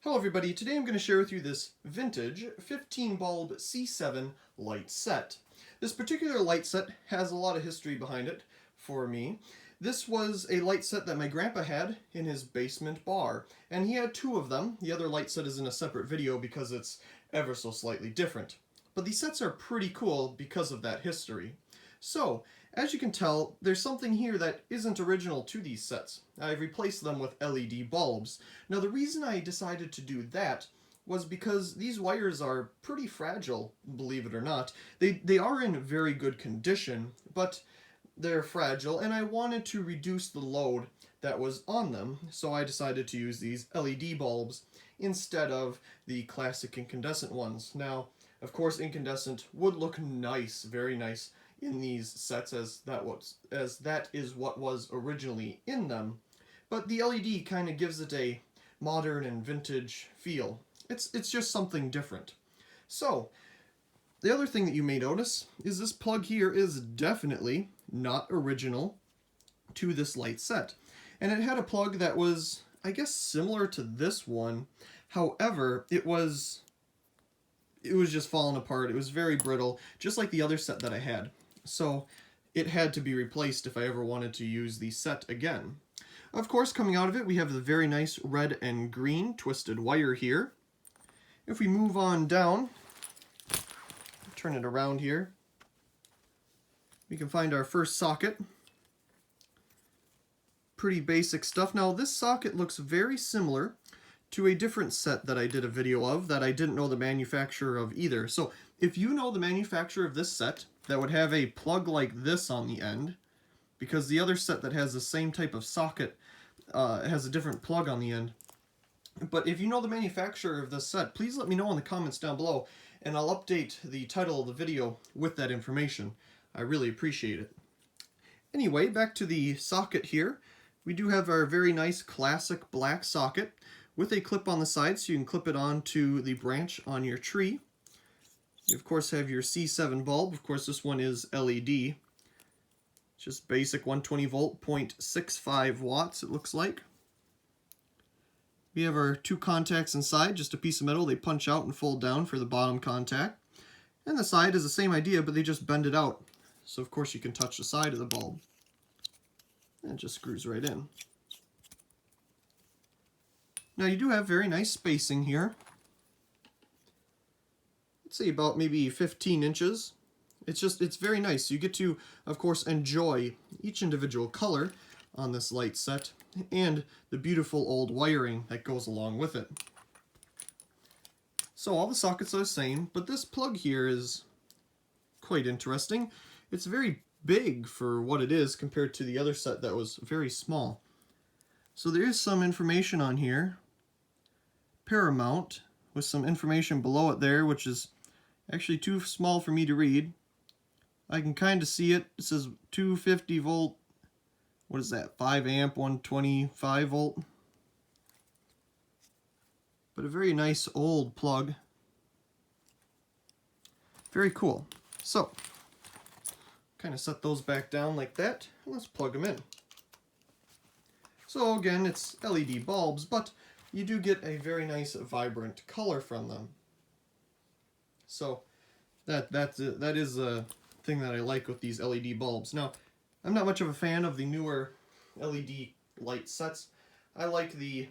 Hello everybody, today I'm going to share with you this vintage 15 bulb C7 light set. This particular light set has a lot of history behind it for me. This was a light set that my grandpa had in his basement bar, and he had two of them. The other light set is in a separate video because it's ever so slightly different. But these sets are pretty cool because of that history. So, as you can tell, there's something here that isn't original to these sets. I've replaced them with LED bulbs. Now the reason I decided to do that was because these wires are pretty fragile, believe it or not. They are in very good condition, but they're fragile, and I wanted to reduce the load that was on them, so I decided to use these LED bulbs instead of the classic incandescent ones. Now, of course, incandescent would look nice, very nice, in these sets as that is what was originally in them, but the LED kind of gives it a modern and vintage feel. It's just something different. So the other thing that you may notice is this plug here is definitely not original to this light set, and it had a plug that was, I guess, similar to this one. However, it was just falling apart. It was very brittle, just like the other set that I had. So it had to be replaced if I ever wanted to use the set again. Of course, coming out of it, we have the very nice red and green twisted wire here. If we move on down, turn it around here, we can find our first socket. Pretty basic stuff. Now this socket looks very similar to a different set that I did a video of that I didn't know the manufacturer of either. So if you know the manufacturer of this set that would have a plug like this on the end, because the other set that has the same type of socket has a different plug on the end. But if you know the manufacturer of this set, please let me know in the comments down below, and I'll update the title of the video with that information. I really appreciate it. Anyway, back to the socket here. We do have our very nice classic black socket with a clip on the side, so you can clip it onto the branch on your tree. You of course have your C7 bulb. Of course this one is LED. It's just basic 120 volt, 0.65 watts it looks like. We have our two contacts inside, just a piece of metal. They punch out and fold down for the bottom contact. And the side is the same idea, but they just bend it out. So of course you can touch the side of the bulb. And it just screws right in. Now you do have very nice spacing here. Let's say about maybe 15 inches. It's very nice. You get to, of course, enjoy each individual color on this light set and the beautiful old wiring that goes along with it. So all the sockets are the same, but this plug here is quite interesting. It's very big for what it is compared to the other set that was very small. So there is some information on here. Paramount, with some information below it there, which is actually too small for me to read. I can kind of see it. It says 250 volt, what is that, 5 amp, 125 volt. But a very nice old plug. Very cool. So, kind of set those back down like that, and let's plug them in. So again, it's LED bulbs, but you do get a very nice vibrant color from them. So that is a thing that I like with these LED bulbs. Now, I'm not much of a fan of the newer LED light sets. I like the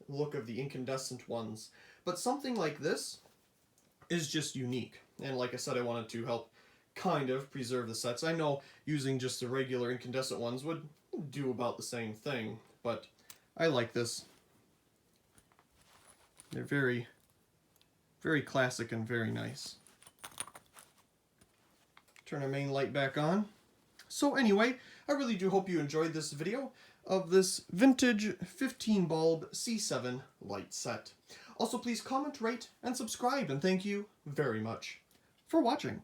look of the incandescent ones, but something like this is just unique. And like I said, I wanted to help kind of preserve the sets. I know using just the regular incandescent ones would do about the same thing, but I like this. They're very, very classic and very nice. Turn our main light back on. So anyway, I really do hope you enjoyed this video of this vintage 15 bulb C7 light set. Also, please comment, rate, and subscribe, and thank you very much for watching.